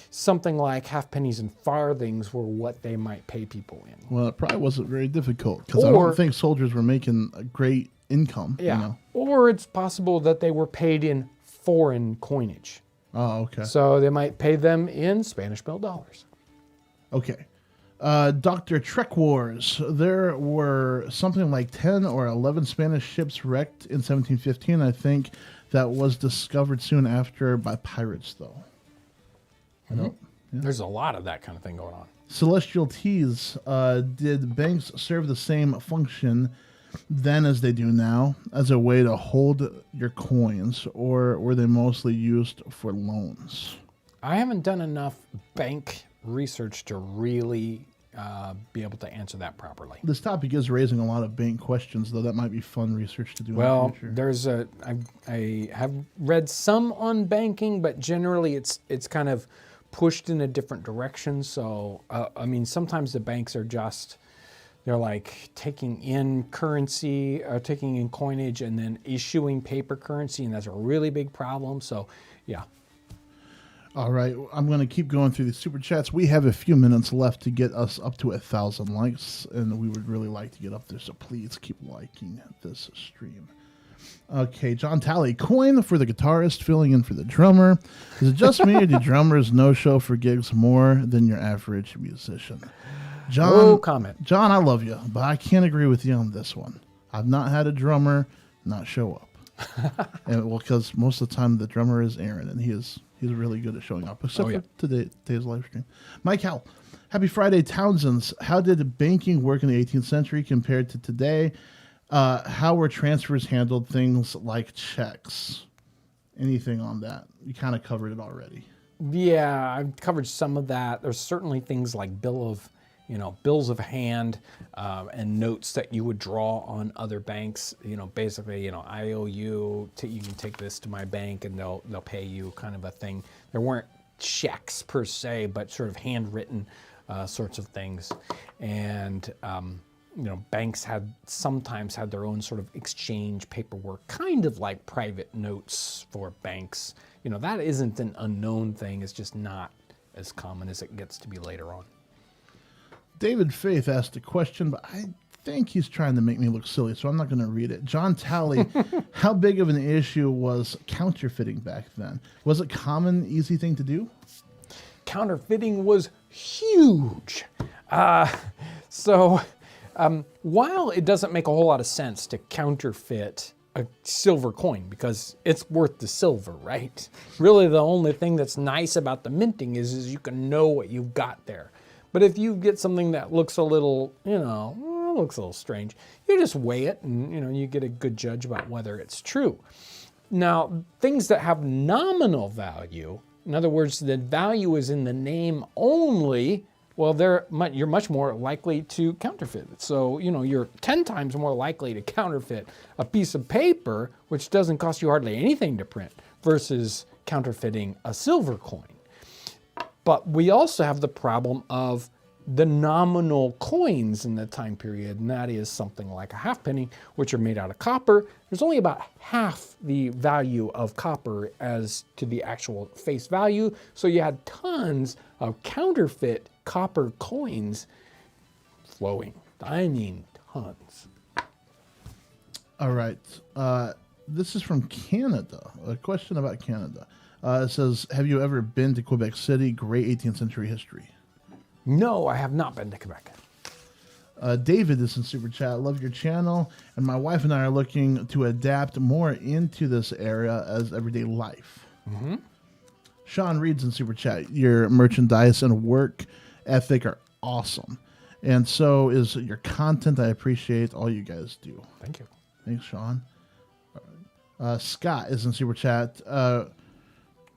something like half pennies and farthings were what they might pay people in. Well, it probably wasn't very difficult because I don't think soldiers were making a great income. Yeah. You know? Or it's possible that they were paid in foreign coinage. Oh, okay. So they might pay them in Spanish mill dollars. Okay. Dr. Trek Wars. There were something like 10 or 11 Spanish ships wrecked in 1715. I think that was discovered soon after by pirates, though. Mm-hmm. Yeah. There's a lot of that kind of thing going on. Celestial Teas. Did banks serve the same function then as they do now, as a way to hold your coins, or were they mostly used for loans? I haven't done enough bank research to really be able to answer that properly. This topic is raising a lot of bank questions, though. That might be fun research to do well, in the future. I have read some on banking, but generally it's kind of pushed in a different direction. So, I mean, sometimes the banks are just, they're like taking in currency, or taking in coinage and then issuing paper currency, and that's a really big problem. So, yeah. All right, I'm going to keep going through the super chats. We have a few minutes left to get us up to 1,000 likes, and we would really like to get up there, so please keep liking this stream. Okay, John Talley, coin for the guitarist, filling in for the drummer. Is it just me, or do drummers no-show for gigs more than your average musician? John, no comment. John, I love you, but I can't agree with you on this one. I've not had a drummer not show up. And well, because most of the time the drummer is Aaron, and he's really good at showing up, except for today's live stream. Mike Howell, happy Friday, Townsends. How did banking work in the 18th century compared to today? How were transfers handled? Things like checks. Anything on that? You kind of covered it already. Yeah, I've covered some of that. There's certainly things like bills of hand and notes that you would draw on other banks. Basically, I owe you. You can take this to my bank and they'll pay you, kind of a thing. There weren't checks per se, but sort of handwritten sorts of things. And banks sometimes had their own sort of exchange paperwork, kind of like private notes for banks. That isn't an unknown thing. It's just not as common as it gets to be later on. David Faith asked a question, but I think he's trying to make me look silly, so I'm not going to read it. John Talley, how big of an issue was counterfeiting back then? Was it common, easy thing to do? Counterfeiting was huge. So while it doesn't make a whole lot of sense to counterfeit a silver coin because it's worth the silver, right? Really, the only thing that's nice about the minting is you can know what you've got there. But if you get something that looks a little, looks a little strange, you just weigh it and, you get a good judge about whether it's true. Now, things that have nominal value, in other words, the value is in the name only, well, you're much more likely to counterfeit it. So, you're 10 times more likely to counterfeit a piece of paper, which doesn't cost you hardly anything to print, versus counterfeiting a silver coin. But we also have the problem of the nominal coins in the time period, and that is something like a halfpenny, which are made out of copper. There's only about half the value of copper as to the actual face value. So you had tons of counterfeit copper coins flowing. I mean, tons. All right. This is from Canada. A question about Canada. It says, have you ever been to Quebec City? Great 18th century history. No, I have not been to Quebec. David is in Super Chat. Love your channel. And my wife and I are looking to adapt more into this area as everyday life. Mm-hmm. Sean reads in Super Chat. Your merchandise and work ethic are awesome. And so is your content. I appreciate all you guys do. Thank you. Thanks, Sean. Scott is in Super Chat.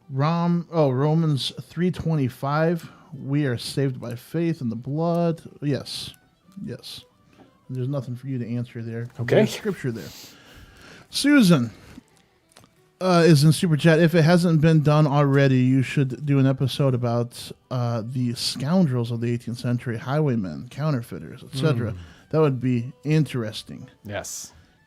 Romans 3:25. We are saved by faith in the blood. Yes. There's nothing for you to answer there. Okay. There's scripture there. Susan is in Super Chat. If it hasn't been done already, you should do an episode about the scoundrels of the 18th century, highwaymen, counterfeiters, etc. That would be interesting.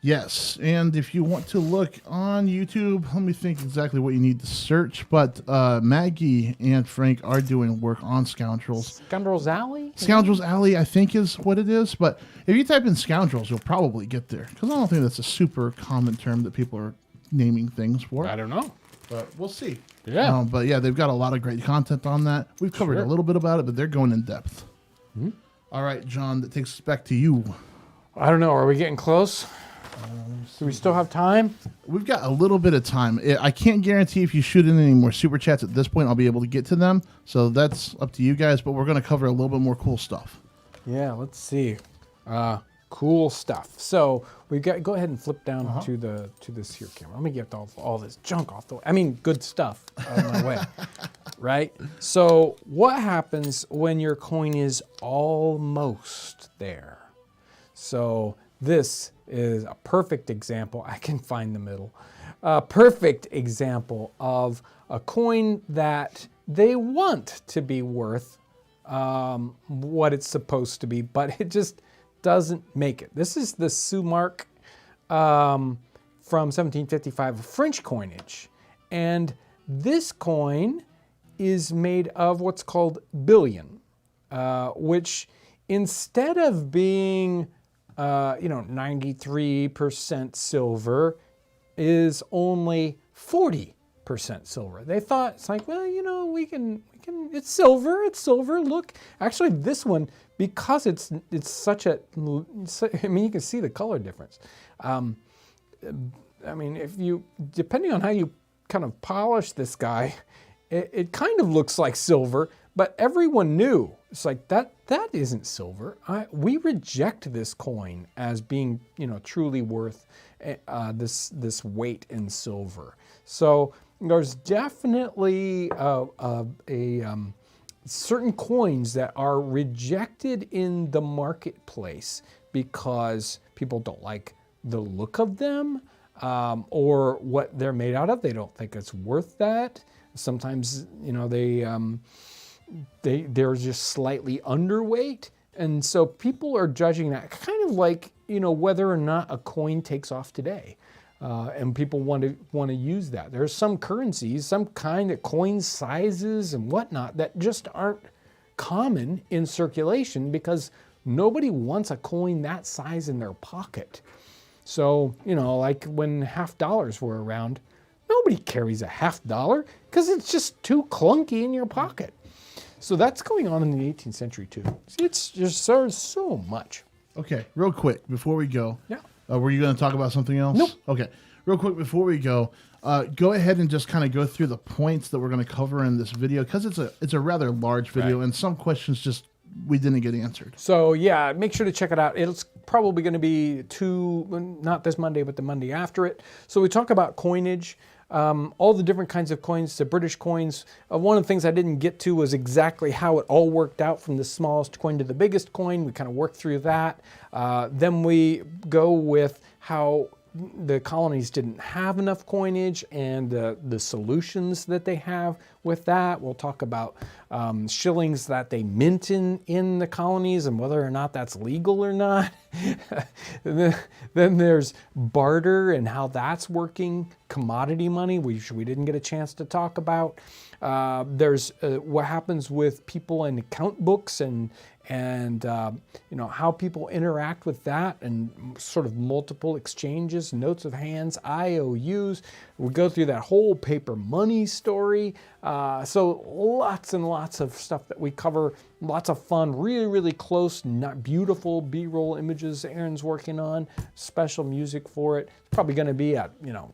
Yes, and if you want to look on YouTube, let me think exactly what you need to search. But Maggie and Frank are doing work on Scoundrels. Scoundrels Alley? Scoundrels Alley, I think, is what it is. But if you type in Scoundrels, you'll probably get there. Because I don't think that's a super common term that people are naming things for. I don't know. But we'll see. Yeah. But yeah, they've got a lot of great content on that. We've covered a little bit about it, but they're going in depth. Mm-hmm. All right, John, that takes us back to you. I don't know. Are we getting close? Do we still have time? We've got a little bit of time. I can't guarantee if you shoot in any more super chats at this point, I'll be able to get to them. So that's up to you guys, but we're going to cover a little bit more cool stuff. Yeah, let's see. Cool stuff. So we got. Go ahead and flip down to this here camera. Let me get all this junk off the way. I mean, good stuff out of my way. Right? So what happens when your coin is almost there? So this is a perfect example. I can find the middle. A perfect example of a coin that they want to be worth what it's supposed to be, but it just doesn't make it. This is the sous marque from 1755, French coinage. And this coin is made of what's called bullion, which instead of being 93% silver is only 40% silver. They thought, it's like, well, we can, it's silver. Look, actually this one, because it's such a, I mean, you can see the color difference. I mean, depending on how you kind of polish this guy, it kind of looks like silver, but everyone knew. It's like, that isn't silver. We reject this coin as being, truly worth this weight in silver. So there's definitely certain coins that are rejected in the marketplace because people don't like the look of them or what they're made out of. They don't think it's worth that. Sometimes, they're just slightly underweight. And so people are judging that kind of like, whether or not a coin takes off today. And people want to use that. There's some currencies, some kind of coin sizes and whatnot that just aren't common in circulation because nobody wants a coin that size in their pocket. So, like when $50 were around, nobody carries a $50 because it's just too clunky in your pocket. So that's going on in the 18th century too. It's just so much. Okay, real quick before we go. Yeah. Were you going to talk about something else? Nope. Okay, real quick before we go, go ahead and just kind of go through the points that we're going to cover in this video because it's a rather large video and some questions we didn't get answered. So yeah, make sure to check it out. It's probably going to be not this Monday, but the Monday after it. So we talk about coinage. All the different kinds of coins, the British coins. One of the things I didn't get to was exactly how it all worked out from the smallest coin to the biggest coin. We kind of worked through that. Then we go with how the colonies didn't have enough coinage and the solutions that they have with that. We'll talk about shillings that they mint in the colonies and whether or not that's legal or not. Then there's barter and how that's working, commodity money, which we didn't get a chance to talk about. There's what happens with people in account books and how people interact with that and sort of multiple exchanges, notes of hands, IOUs. We go through that whole paper money story. So lots and lots of stuff that we cover, lots of fun, really, really close, not beautiful B-roll images Aaron's working on, special music for it. It's probably going to be a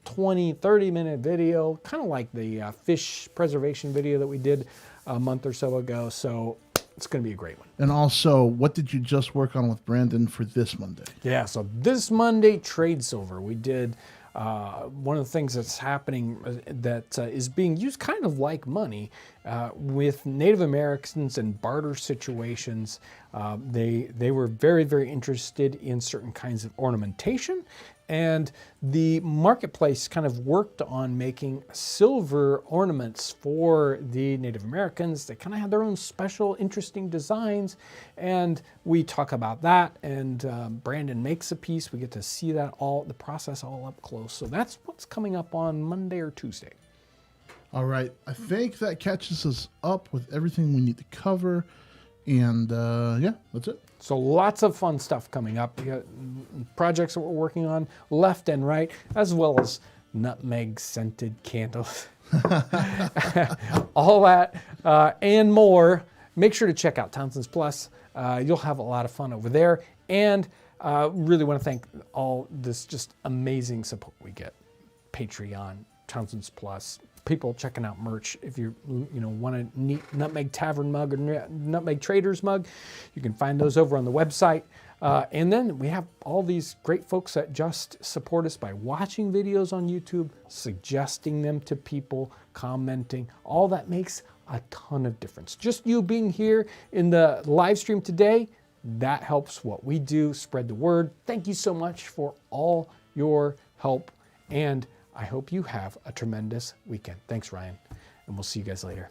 20, 30-minute video, kind of like the fish preservation video that we did a month or so ago. So it's going to be a great one. And also, what did you just work on with Brandon for this Monday? Yeah, so this Monday, trade silver. We did one of the things that's happening that is being used kind of like money with Native Americans and barter situations. They were very, very interested in certain kinds of ornamentation. And the marketplace kind of worked on making silver ornaments for the Native Americans. They kind of had their own special, interesting designs. And we talk about that. And Brandon makes a piece. We get to see that the process all up close. So that's what's coming up on Monday or Tuesday. All right. I think that catches us up with everything we need to cover. And yeah, that's it. So lots of fun stuff coming up. We got projects that we're working on left and right, as well as nutmeg scented candles. All that and more. Make sure to check out Townsends Plus. You'll have a lot of fun over there. And really want to thank all this just amazing support we get. Patreon, Townsends Plus, people checking out merch. If you want a neat Nutmeg Tavern mug or Nutmeg Traders mug, you can find those over on the website. And then we have all these great folks that just support us by watching videos on YouTube, suggesting them to people, commenting. All that makes a ton of difference. Just you being here in the live stream today, that helps what we do, spread the word. Thank you so much for all your help, and I hope you have a tremendous weekend. Thanks, Ryan, and we'll see you guys later.